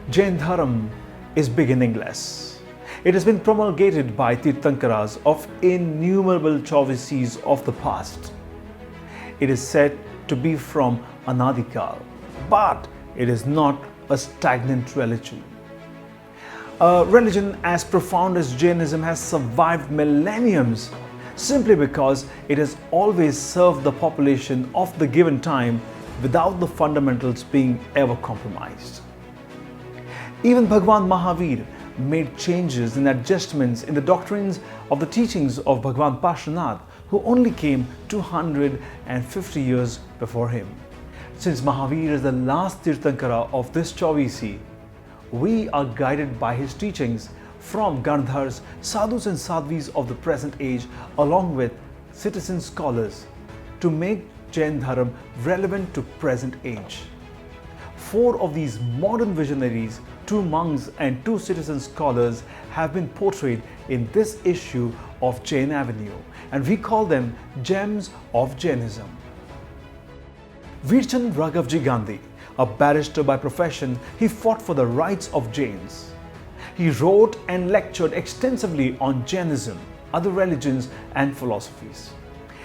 Jain Dharam is beginningless. It has been promulgated by Tirthankaras of innumerable chauvices of the past. It is said to be from Anadikal, but it is not a stagnant religion. A religion as profound as Jainism has survived millenniums simply because it has always served the population of the given time without the fundamentals being ever compromised. Even Bhagwan Mahavir made changes and adjustments in the doctrines of the teachings of Bhagwan Parshvanath, who only came 250 years before him. Since Mahavir is the last Tirthankara of this Chauvisi, we are guided by his teachings from Gandhars, sadhus and sadhvis of the present age, along with citizen scholars, to make Jain Dharam relevant to present age. 4 of these modern visionaries, 2 monks and 2 citizen scholars, have been portrayed in this issue of Jain Avenue, and we call them gems of Jainism. Veerchand Raghavji Gandhi, a barrister by profession, he fought for the rights of Jains. He wrote and lectured extensively on Jainism, other religions and philosophies.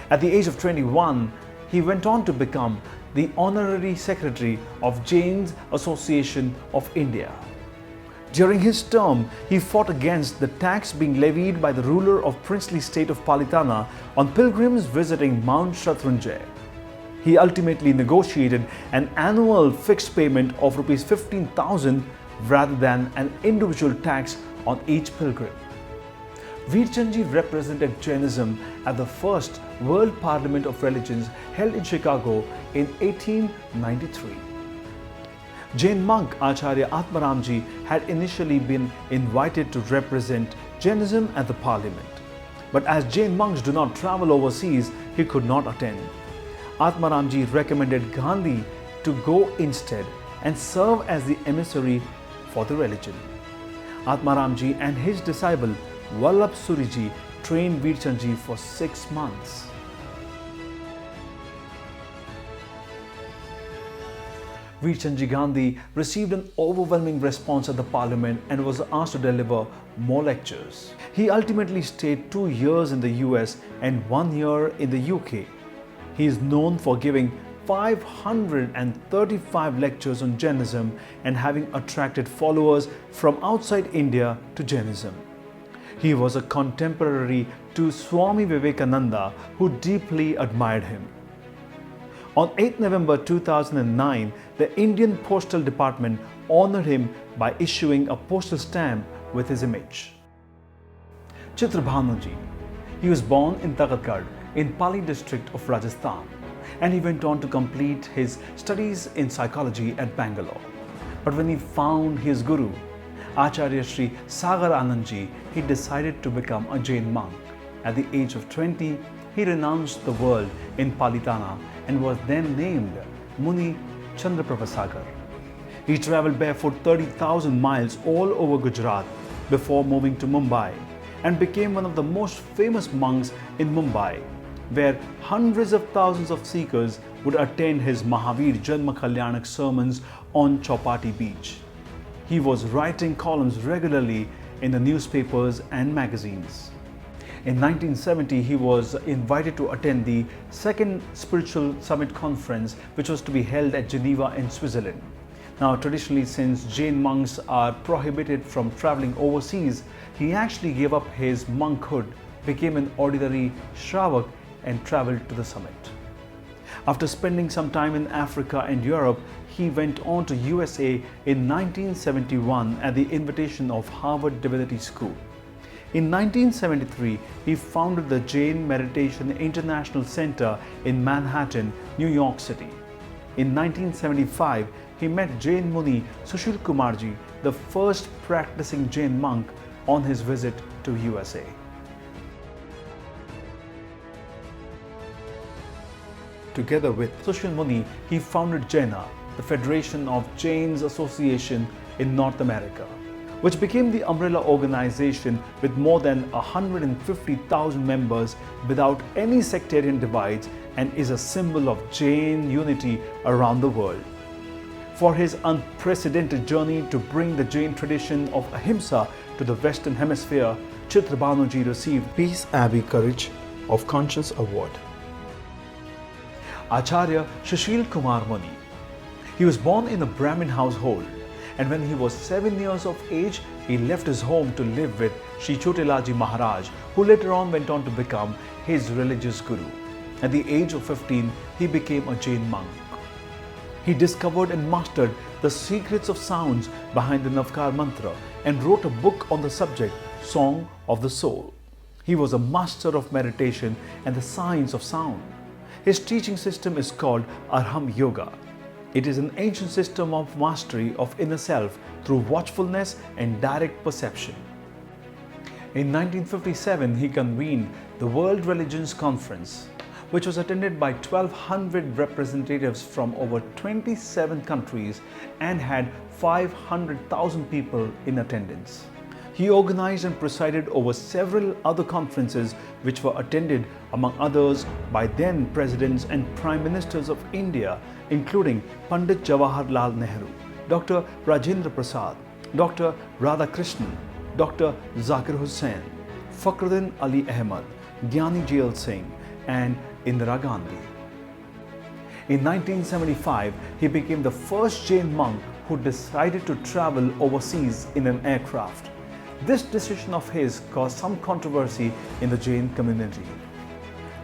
At the age of 21, he went on to become the honorary secretary of Jain Association of India. During his term, he fought against the tax being levied by the ruler of princely state of Palitana on pilgrims visiting Mount Shatrunjay. He ultimately negotiated an annual fixed payment of Rs 15,000 rather than an individual tax on each pilgrim. Veerchandji represented Jainism at the first World Parliament of Religions held in Chicago in 1893. Jain monk Acharya Atmaramji had initially been invited to represent Jainism at the parliament, but as Jain monks do not travel overseas, he could not attend. Atmaramji recommended Gandhi to go instead and serve as the emissary for the religion. Atmaramji and his disciple Vallabh Suriji trained Veerchandji for 6 months. Veerchandji Gandhi received an overwhelming response at the parliament and was asked to deliver more lectures. He ultimately stayed 2 years in the US and 1 year in the UK. He is known for giving 535 lectures on Jainism and having attracted followers from outside India to Jainism. He was a contemporary to Swami Vivekananda, who deeply admired him. On 8 November 2009, the Indian Postal Department honored him by issuing a postal stamp with his image. Chitrabhanuji. He was born in Takatgarh in Pali district of Rajasthan, and he went on to complete his studies in psychology at Bangalore. But when he found his guru, Acharya Sri Sagar Anandji, he decided to become a Jain monk. At the age of 20, he renounced the world in Palitana and was then named Muni Chandraprabha Sagar. He travelled barefoot 30,000 miles all over Gujarat before moving to Mumbai and became one of the most famous monks in Mumbai, where hundreds of thousands of seekers would attend his Mahavir Janma Kalyanak sermons on Chowpatty Beach. He was writing columns regularly in the newspapers and magazines. In 1970, he was invited to attend the Second Spiritual Summit Conference, which was to be held at Geneva in Switzerland. Now, traditionally, since Jain monks are prohibited from traveling overseas, he actually gave up his monkhood, became an ordinary Shravak, and traveled to the summit. After spending some time in Africa and Europe, he went on to USA in 1971 at the invitation of Harvard Divinity School. In 1973, he founded the Jain Meditation International Center in Manhattan, New York City. In 1975, he met Jain Muni Sushil Kumarji, the first practicing Jain monk, on his visit to USA. Together with Sushil Muni, he founded Jaina, the Federation of Jains Association in North America, which became the umbrella organization with more than 150,000 members without any sectarian divides and is a symbol of Jain unity around the world. For his unprecedented journey to bring the Jain tradition of ahimsa to the Western Hemisphere, Chitrabanuji received Peace Abbey Courage of Conscience Award. Acharya Sushil Kumar Muni. He was born in a Brahmin household, and when he was 7 years of age, he left his home to live with Sri Chotelaji Maharaj, who later on went on to become his religious guru. At the age of 15, he became a Jain monk. He discovered and mastered the secrets of sounds behind the Navkar mantra and wrote a book on the subject, Song of the Soul. He was a master of meditation and the science of sound. His teaching system is called Arham Yoga. It is an ancient system of mastery of inner self through watchfulness and direct perception. In 1957, he convened the World Religions Conference, which was attended by 1,200 representatives from over 27 countries and had 500,000 people in attendance. He organized and presided over several other conferences which were attended, among others, by then Presidents and Prime Ministers of India, including Pandit Jawaharlal Nehru, Dr. Rajendra Prasad, Dr. Radhakrishnan, Dr. Zakir Hussain, Fakhruddin Ali Ahmad, Gyani Jail Singh, and Indira Gandhi. In 1975, he became the first Jain monk who decided to travel overseas in an aircraft. This decision of his caused some controversy in the Jain community.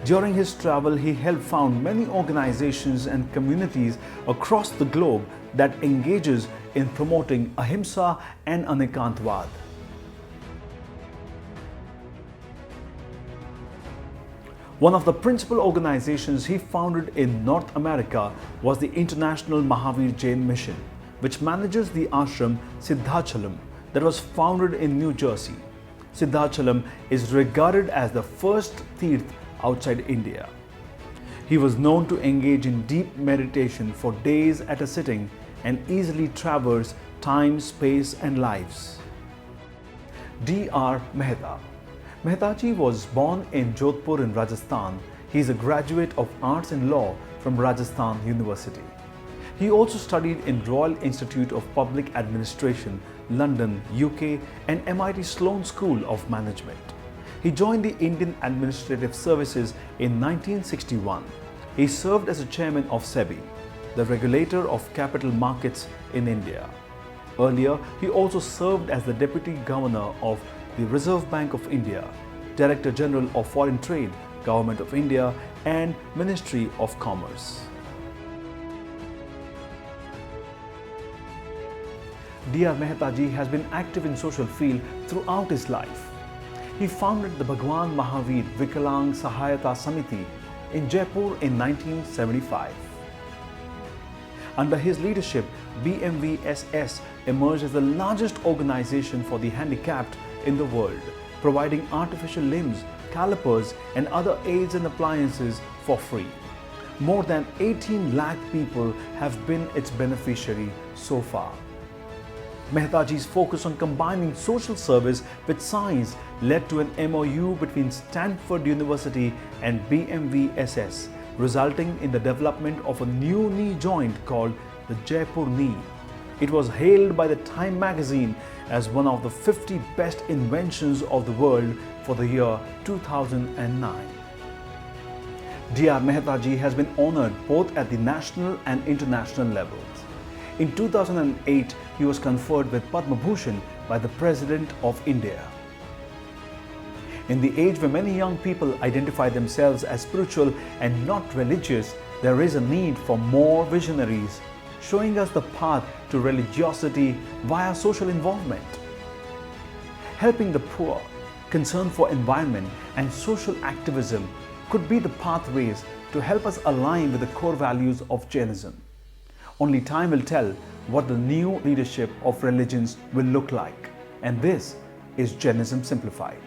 During his travel, he helped found many organizations and communities across the globe that engages in promoting ahimsa and anekantvad. One of the principal organizations he founded in North America was the International Mahavir Jain Mission, which manages the ashram Siddhachalam that was founded in New Jersey. Siddhachalam is regarded as the first Tirth outside India. He was known to engage in deep meditation for days at a sitting and easily traverse time, space, and lives. D.R. Mehta. Mehtaji was born in Jodhpur in Rajasthan. He is a graduate of Arts and Law from Rajasthan University. He also studied in Royal Institute of Public Administration, London, UK, and MIT Sloan School of Management. He joined the Indian Administrative Services in 1961. He served as a chairman of SEBI, the regulator of capital markets in India. Earlier, he also served as the Deputy Governor of the Reserve Bank of India, Director General of Foreign Trade, Government of India, and Ministry of Commerce. D.R. Mehtaji has been active in social field throughout his life. He founded the Bhagwan Mahavir Vikalang Sahayata Samiti in Jaipur in 1975. Under his leadership, BMVSS emerged as the largest organization for the handicapped in the world, providing artificial limbs, calipers, and other aids and appliances for free. More than 18 lakh people have been its beneficiary so far. Mehtaji's focus on combining social service with science led to an MOU between Stanford University and BMVSS, resulting in the development of a new knee joint called the Jaipur knee. It was hailed by the Time magazine as one of the 50 best inventions of the world for the year 2009. D.R. Mehtaji has been honored both at the national and international levels. In 2008, he was conferred with Padma Bhushan by the President of India. In the age where many young people identify themselves as spiritual and not religious, there is a need for more visionaries, showing us the path to religiosity via social involvement. Helping the poor, concern for environment, and social activism could be the pathways to help us align with the core values of Jainism. Only time will tell what the new leadership of religions will look like. And this is Jainism Simplified.